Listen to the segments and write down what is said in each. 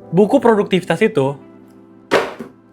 Buku produktivitas itu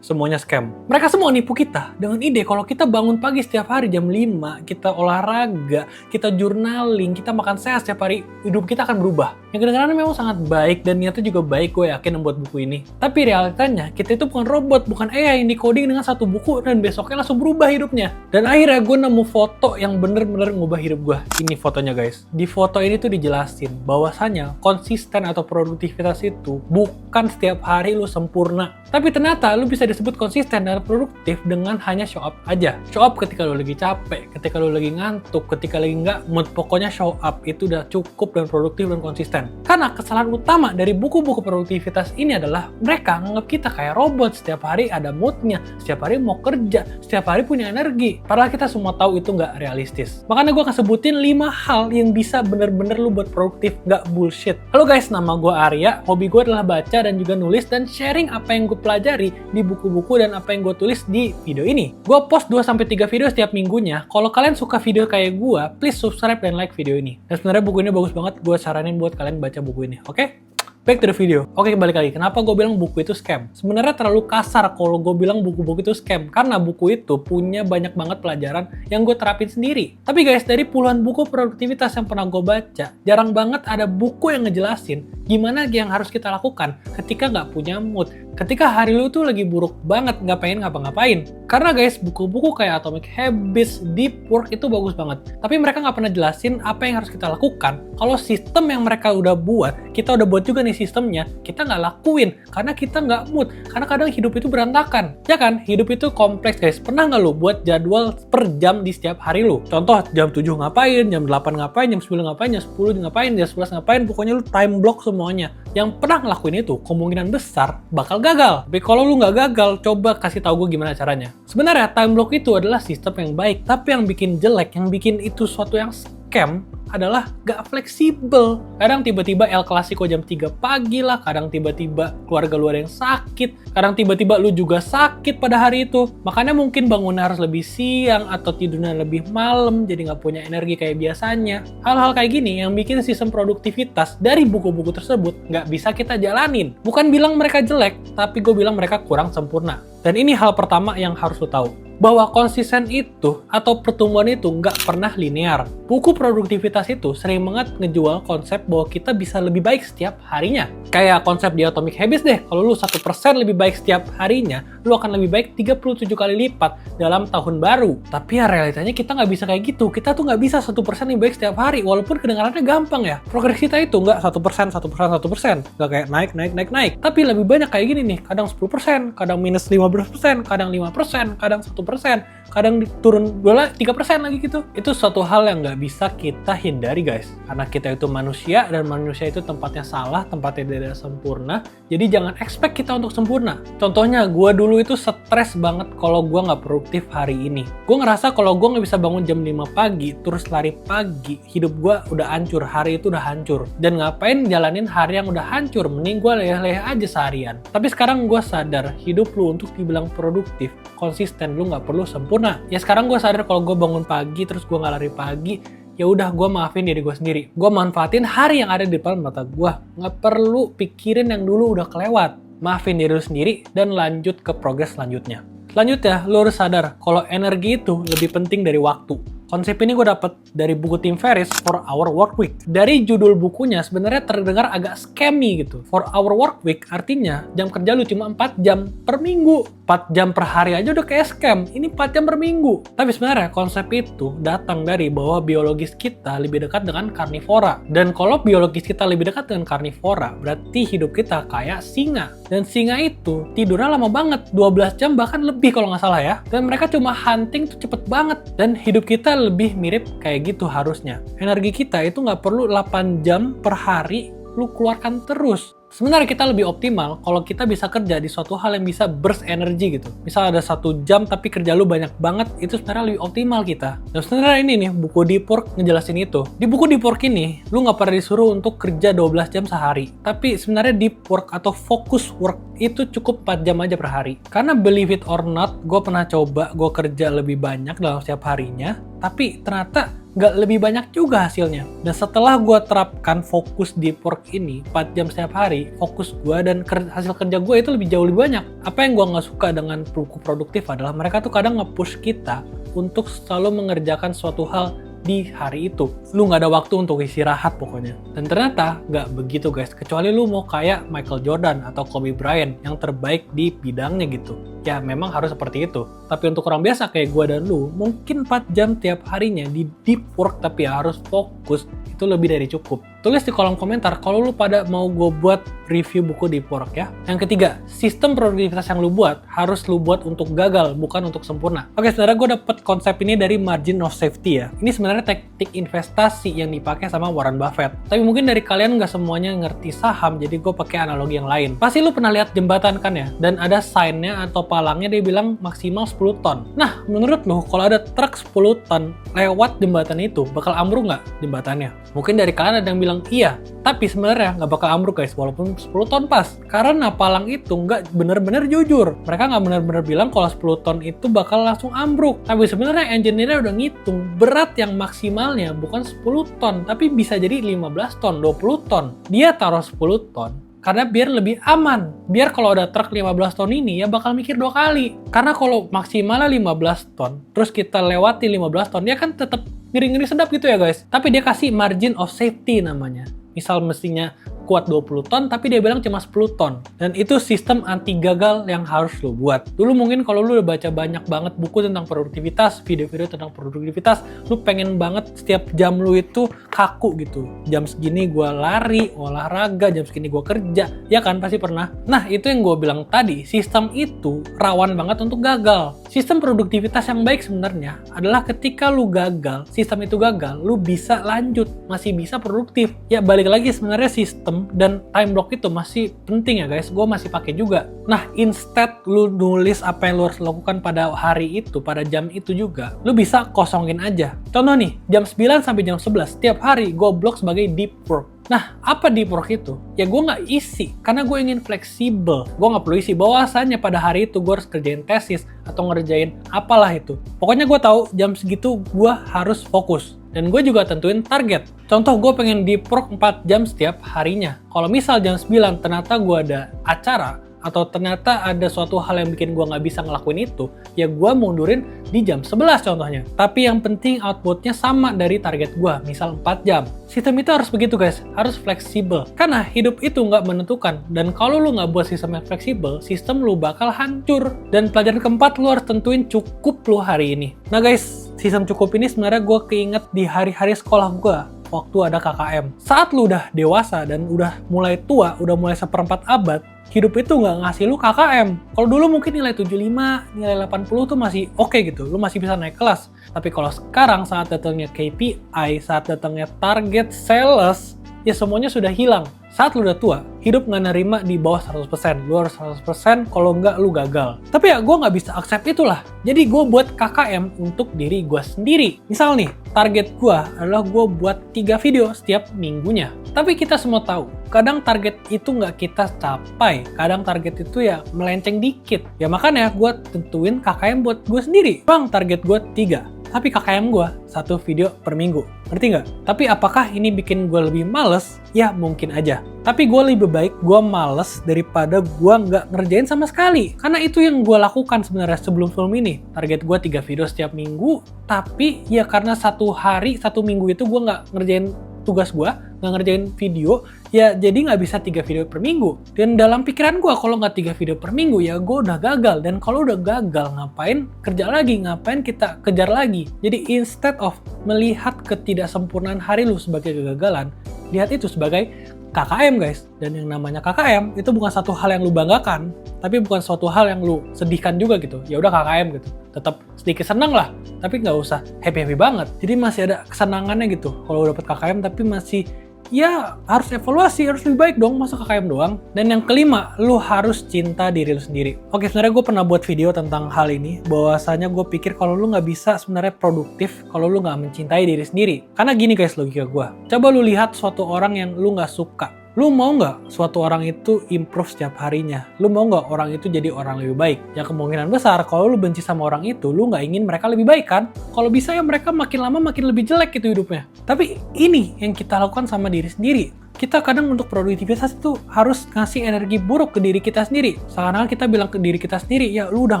semuanya scam. Mereka semua nipu kita dengan ide kalau kita bangun pagi setiap hari jam 5, kita olahraga, kita journaling, kita makan sehat setiap hari, hidup kita akan berubah. Yang kedengarannya memang sangat baik dan niatnya juga baik, gue yakin membuat buku ini. Tapi realitanya, kita itu bukan robot, bukan AI yang di-coding dengan satu buku dan besoknya langsung berubah hidupnya. Dan akhirnya gue nemu foto yang bener-bener ngubah hidup gue. Ini fotonya guys. Di foto ini tuh dijelasin bahwasanya konsisten atau produktivitas itu bukan setiap hari lu sempurna. Tapi ternyata lu bisa disebut konsisten dan produktif dengan hanya show up aja. Show up ketika lu lagi capek, ketika lu lagi ngantuk, ketika lagi nggak mood. Pokoknya show up itu udah cukup dan produktif dan konsisten. Karena kesalahan utama dari buku-buku produktivitas ini adalah mereka nganggap kita kayak robot. Setiap hari ada moodnya, setiap hari mau kerja, setiap hari punya energi. Padahal kita semua tahu itu nggak realistis. Makanya gue akan sebutin 5 hal yang bisa bener-bener lu buat produktif, nggak bullshit. Halo guys, nama gue Arya. Hobi gue adalah baca dan juga nulis dan sharing apa yang gue pelajari di buku-buku dan apa yang gue tulis di video ini. Gue post 2-3 video setiap minggunya. Kalau kalian suka video kayak gue, please subscribe dan like video ini. Dan sebenarnya buku ini bagus banget, gue saranin buat kalian baca buku ini, oke? Back to the video. Oke, balik lagi. Kenapa gue bilang buku itu scam? Sebenarnya terlalu kasar kalau gue bilang buku-buku itu scam. Karena buku itu punya banyak banget pelajaran yang gue terapin sendiri. Tapi guys, dari puluhan buku produktivitas yang pernah gue baca, jarang banget ada buku yang ngejelasin gimana yang harus kita lakukan ketika nggak punya mood. Ketika hari lu tuh lagi buruk banget, nggak pengen ngapa-ngapain. Karena guys, buku-buku kayak Atomic Habits, Deep Work itu bagus banget. Tapi mereka nggak pernah jelasin apa yang harus kita lakukan. Kalau sistem yang mereka udah buat, kita udah buat juga nih sistemnya, kita nggak lakuin karena kita nggak mood. Karena kadang hidup itu berantakan. Ya kan? Hidup itu kompleks guys. Pernah nggak lu buat jadwal per jam di setiap hari lu? Contoh, jam 7 ngapain, jam 8 ngapain, jam 9 ngapain, jam 10 ngapain, jam 11 ngapain. Pokoknya lu time block semuanya. Yang pernah ngelakuin itu, kemungkinan besar bakal gagal. Tapi kalau lu nggak gagal, coba kasih tahu gue gimana caranya. Sebenarnya time block itu adalah sistem yang baik, tapi yang bikin jelek, yang bikin itu suatu yang scam adalah gak fleksibel. Kadang tiba-tiba El Clasico jam 3 pagi lah, kadang tiba-tiba keluarga lu ada yang sakit, kadang tiba-tiba lu juga sakit pada hari itu. Makanya mungkin bangunnya harus lebih siang atau tidurnya lebih malam, jadi gak punya energi kayak biasanya. Hal-hal kayak gini yang bikin sistem produktivitas dari buku-buku tersebut gak bisa kita jalanin. Bukan bilang mereka jelek, tapi gue bilang mereka kurang sempurna. Dan ini hal pertama yang harus lu tahu, bahwa konsisten itu atau pertumbuhan itu nggak pernah linear. Buku produktivitas itu sering banget ngejual konsep bahwa kita bisa lebih baik setiap harinya. Kayak konsep di Atomic Habits deh, kalau lu 1% lebih baik setiap harinya, lu akan lebih baik 37 kali lipat dalam tahun baru. Tapi ya realitanya kita nggak bisa kayak gitu. Kita tuh nggak bisa 1% lebih baik setiap hari, walaupun kedengarannya gampang ya. Progres kita itu nggak 1%, 1%. Nggak kayak naik. Tapi lebih banyak kayak gini nih, kadang 10%, kadang minus 15%, kadang 5%, kadang 1%, kadang turun 3% lagi gitu. Itu suatu hal yang nggak bisa kita hindari guys. Karena kita itu manusia dan manusia itu tempatnya salah, tempatnya tidak sempurna. Jadi jangan expect kita untuk sempurna. Contohnya, gue dulu itu stres banget kalau gue nggak produktif hari ini. Gue ngerasa kalau gue nggak bisa bangun jam 5 pagi, terus lari pagi, hidup gue udah hancur, hari itu udah hancur. Dan ngapain jalanin hari yang udah hancur, mending gue leleh-leleh aja seharian. Tapi sekarang gue sadar, hidup lu untuk dibilang produktif, konsisten, lu nggak perlu sempurna. Ya sekarang gue sadar kalau gue bangun pagi, terus gue nggak lari pagi, ya udah gue maafin diri gue sendiri. Gue manfaatin hari yang ada di depan mata gue. Nggak perlu pikirin yang dulu udah kelewat. Maafin diri lu sendiri dan lanjut ke progres selanjutnya. Selanjutnya, lu harus sadar kalau energi itu lebih penting dari waktu. Konsep ini gue dapet dari buku Tim Ferriss, 4 Hour Work Week. Dari judul bukunya sebenarnya terdengar agak scammy gitu. 4 Hour Work Week artinya jam kerja lu cuma 4 jam per minggu. 4 jam per hari aja udah kayak scam. Ini 4 jam per minggu. Tapi sebenarnya konsep itu datang dari bahwa biologis kita lebih dekat dengan karnivora. Dan kalau biologis kita lebih dekat dengan karnivora, berarti hidup kita kayak singa. Dan singa itu tidurnya lama banget, 12 jam bahkan lebih kalau nggak salah ya. Dan mereka cuma hunting tuh cepet banget. Dan hidup kita lebih mirip kayak gitu harusnya. Energi kita itu nggak perlu 8 jam per hari lu keluarkan terus. Sebenarnya kita lebih optimal kalau kita bisa kerja di suatu hal yang bisa burst energi gitu. Misal ada 1 jam tapi kerja lu banyak banget, itu sebenarnya lebih optimal kita. Dan sebenarnya ini nih, buku Deep Work ngejelasin itu. Di buku Deep Work ini, lu nggak pernah disuruh untuk kerja 12 jam sehari. Tapi sebenarnya Deep Work atau focus work itu cukup 4 jam aja per hari. Karena believe it or not, gue pernah coba gue kerja lebih banyak dalam setiap harinya. Tapi ternyata nggak lebih banyak juga hasilnya. Dan setelah gue terapkan fokus deep work ini 4 jam setiap hari, fokus gue dan hasil kerja gue itu jauh lebih banyak. Apa yang gue nggak suka dengan buku produktif adalah mereka tuh kadang nge-push kita untuk selalu mengerjakan suatu hal di hari itu. Lu nggak ada waktu untuk istirahat pokoknya. Dan ternyata nggak begitu guys, kecuali lu mau kayak Michael Jordan atau Kobe Bryant yang terbaik di bidangnya gitu. Ya memang harus seperti itu. Tapi untuk orang biasa kayak gue dan lu, mungkin 4 jam tiap harinya di deep work tapi harus fokus, itu lebih dari cukup. Tulis di kolom komentar kalau lu pada mau gue buat review buku deep work ya. Yang ketiga, sistem produktivitas yang lu buat harus lu buat untuk gagal, bukan untuk sempurna. Oke, saudara, gue dapet konsep ini dari margin of safety ya. Ini sebenarnya teknik investasi yang dipakai sama Warren Buffett. Tapi mungkin dari kalian nggak semuanya ngerti saham, jadi gue pakai analogi yang lain. Pasti lu pernah lihat jembatan kan ya? Dan ada sign-nya atau palangnya dia bilang maksimal 10 ton. Nah, menurut lu kalau ada truk 10 ton lewat jembatan itu, bakal ambruk nggak jembatannya? Mungkin dari kalian ada yang bilang iya, tapi sebenarnya nggak bakal ambruk guys, walaupun 10 ton pas. Karena palang itu nggak bener-bener jujur. Mereka nggak bener-bener bilang kalau 10 ton itu bakal langsung ambruk. Tapi sebenarnya engineer-nya udah ngitung berat yang maksimalnya bukan 10 ton, tapi bisa jadi 15 ton, 20 ton. Dia taruh 10 ton karena biar lebih aman. Biar kalau ada truk 15 ton ini ya bakal mikir 2 kali. Karena kalau maksimalnya 15 ton, terus kita lewati 15 ton, dia kan tetap ngeri-ngeri sedap gitu ya guys. Tapi dia kasih margin of safety namanya. Misal mestinya kuat 20 ton, tapi dia bilang cuma 10 ton. Dan itu sistem anti gagal yang harus lo buat. Dulu mungkin kalau lo udah baca banyak banget buku tentang produktivitas, video-video tentang produktivitas, lo pengen banget setiap jam lo itu kaku gitu. Jam segini gue lari, olahraga, jam segini gue kerja. Ya kan, pasti pernah. Nah, itu yang gue bilang tadi, sistem itu rawan banget untuk gagal. Sistem produktivitas yang baik sebenarnya adalah ketika lo gagal, sistem itu gagal, lo bisa lanjut, masih bisa produktif. Ya, balik lagi sebenarnya sistem dan time block itu masih penting ya guys, gue masih pakai juga. Nah, instead lu nulis apa yang lu harus lakukan pada hari itu, pada jam itu juga, lu bisa kosongin aja. Contoh nih, jam 9 sampai jam 11 setiap hari gue blok sebagai deep work. Nah, apa deep work itu? Ya gue nggak isi, karena gue ingin fleksibel. Gue nggak perlu isi, bahwasannya pada hari itu gue harus kerjain tesis atau ngerjain apalah itu. Pokoknya gue tahu jam segitu gue harus fokus. Dan gue juga tentuin target. Contoh, gue pengen deep work 4 jam setiap harinya. Kalau misal jam 9 ternyata gue ada acara, atau ternyata ada suatu hal yang bikin gue nggak bisa ngelakuin itu, ya gue mundurin di jam 11 contohnya. Tapi yang penting outputnya sama dari target gue, misal 4 jam. Sistem itu harus begitu guys, harus fleksibel. Karena hidup itu nggak menentukan, dan kalau lu nggak buat sistem yang fleksibel, sistem lu bakal hancur. Dan pelajaran keempat, lu harus tentuin cukup lu hari ini. Nah guys, sistem cukup ini sebenarnya gue keinget di hari-hari sekolah gue, waktu ada KKM. Saat lu udah dewasa dan udah mulai tua, udah mulai seperempat abad, hidup itu nggak ngasih lu KKM. Kalau dulu mungkin nilai 75, nilai 80 tuh masih oke gitu, lu masih bisa naik kelas. Tapi kalau sekarang saat datangnya KPI, saat datangnya target sales, ya semuanya sudah hilang. Saat lu udah tua, hidup nggak nerima di bawah 100%. Lu harus 100%, kalau nggak lu gagal. Tapi ya gue nggak bisa accept itulah. Jadi gue buat KKM untuk diri gue sendiri. Misal nih, target gue adalah gue buat 3 video setiap minggunya. Tapi kita semua tahu, kadang target itu nggak kita capai. Kadang target itu ya melenceng dikit. Ya makanya gue tentuin KKM buat gue sendiri. Bang, target gue 3. Tapi KKM gue 1 video per minggu. Ngerti nggak? Tapi apakah ini bikin gue lebih males? Ya mungkin aja. Tapi gue lebih baik gue males daripada gue nggak ngerjain sama sekali. Karena itu yang gue lakukan sebenarnya sebelum film ini. Target gue 3 video setiap minggu. Tapi ya karena 1 hari, 1 minggu itu gue nggak ngerjain tugas gue, nggak ngerjain video, ya jadi nggak bisa 3 video per minggu. Dan dalam pikiran gue, kalau nggak 3 video per minggu, ya gue udah gagal. Dan kalau udah gagal, ngapain kerja lagi? Ngapain kita kejar lagi? Jadi instead of melihat ketidaksempurnaan hari lu sebagai kegagalan, lihat itu sebagai KKM guys. Dan yang namanya KKM itu bukan satu hal yang lu banggakan, tapi bukan suatu hal yang lu sedihkan juga gitu. Ya udah KKM gitu. Tetap sedikit senang lah, tapi nggak usah happy-happy banget. Jadi masih ada kesenangannya gitu kalau dapet KKM, tapi masih ya harus evaluasi, harus lebih baik dong, masa KKM doang. Dan yang kelima, lu harus cinta diri lu sendiri. Oke, sebenarnya gue pernah buat video tentang hal ini, bahwasanya gue pikir kalau lu nggak bisa sebenarnya produktif kalau lu nggak mencintai diri sendiri. Karena gini guys logika gue, coba lu lihat suatu orang yang lu nggak suka, Lu mau nggak suatu orang itu improve setiap harinya? Lu mau nggak orang itu jadi orang lebih baik? Ya kemungkinan besar kalau lu benci sama orang itu, lu nggak ingin mereka lebih baik kan? Kalau bisa ya mereka makin lama makin lebih jelek gitu hidupnya. Tapi ini yang kita lakukan sama diri sendiri. Kita kadang untuk produktivitas itu harus ngasih energi buruk ke diri kita sendiri. Sekarang kita bilang ke diri kita sendiri, ya lu udah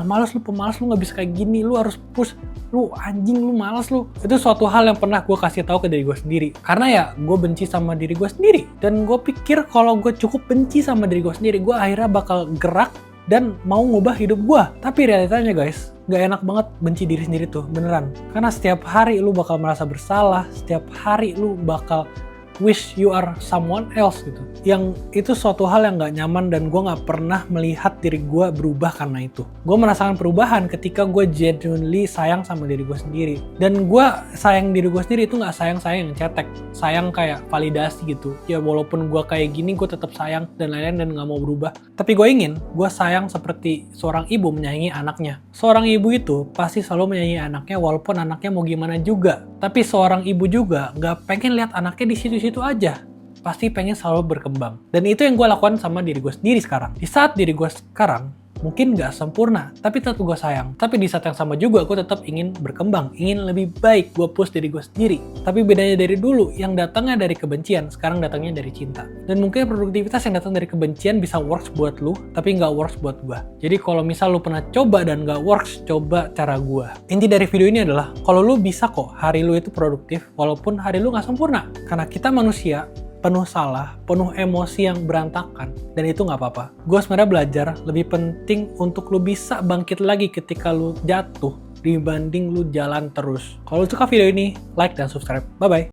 malas, lu pemalas, lu nggak bisa kayak gini, lu harus push, lu anjing, lu malas lu. Itu suatu hal yang pernah gue kasih tahu ke diri gue sendiri. Karena ya gue benci sama diri gue sendiri. Dan gue pikir kalau gue cukup benci sama diri gue sendiri, gue akhirnya bakal gerak dan mau ngubah hidup gue. Tapi realitanya guys, gak enak banget benci diri sendiri tuh, beneran. Karena setiap hari lu bakal merasa bersalah, setiap hari lu bakal wish you are someone else gitu. Yang itu suatu hal yang gak nyaman dan gue gak pernah melihat diri gue berubah karena itu. Gue merasakan perubahan ketika gue genuinely sayang sama diri gue sendiri. Dan gue sayang diri gue sendiri itu gak sayang-sayang yang cetek. Sayang kayak validasi gitu. Ya walaupun gue kayak gini gue tetap sayang dan lain-lain dan gak mau berubah. Tapi gue ingin gue sayang seperti seorang ibu menyayangi anaknya. Seorang ibu itu pasti selalu menyayangi anaknya walaupun anaknya mau gimana juga. Tapi seorang ibu juga gak pengen lihat anaknya di situ-situ aja. Pasti pengen selalu berkembang. Dan itu yang gue lakukan sama diri gue sendiri sekarang. Di saat diri gue sekarang mungkin gak sempurna, tapi tetap gue sayang. Tapi di saat yang sama juga gue tetap ingin berkembang, ingin lebih baik, gue push diri gue sendiri. Tapi bedanya dari dulu, yang datangnya dari kebencian, sekarang datangnya dari cinta. Dan mungkin produktivitas yang datang dari kebencian bisa works buat lu, tapi gak works buat gue. Jadi kalau misal lu pernah coba dan gak works, coba cara gue. Inti dari video ini adalah, kalau lu bisa kok hari lu itu produktif, walaupun hari lu gak sempurna. Karena kita manusia, penuh salah, penuh emosi yang berantakan, dan itu nggak apa-apa. Gue sebenarnya belajar lebih penting untuk lu bisa bangkit lagi ketika lu jatuh dibanding lu jalan terus. Kalau lu suka video ini, like dan subscribe. Bye-bye.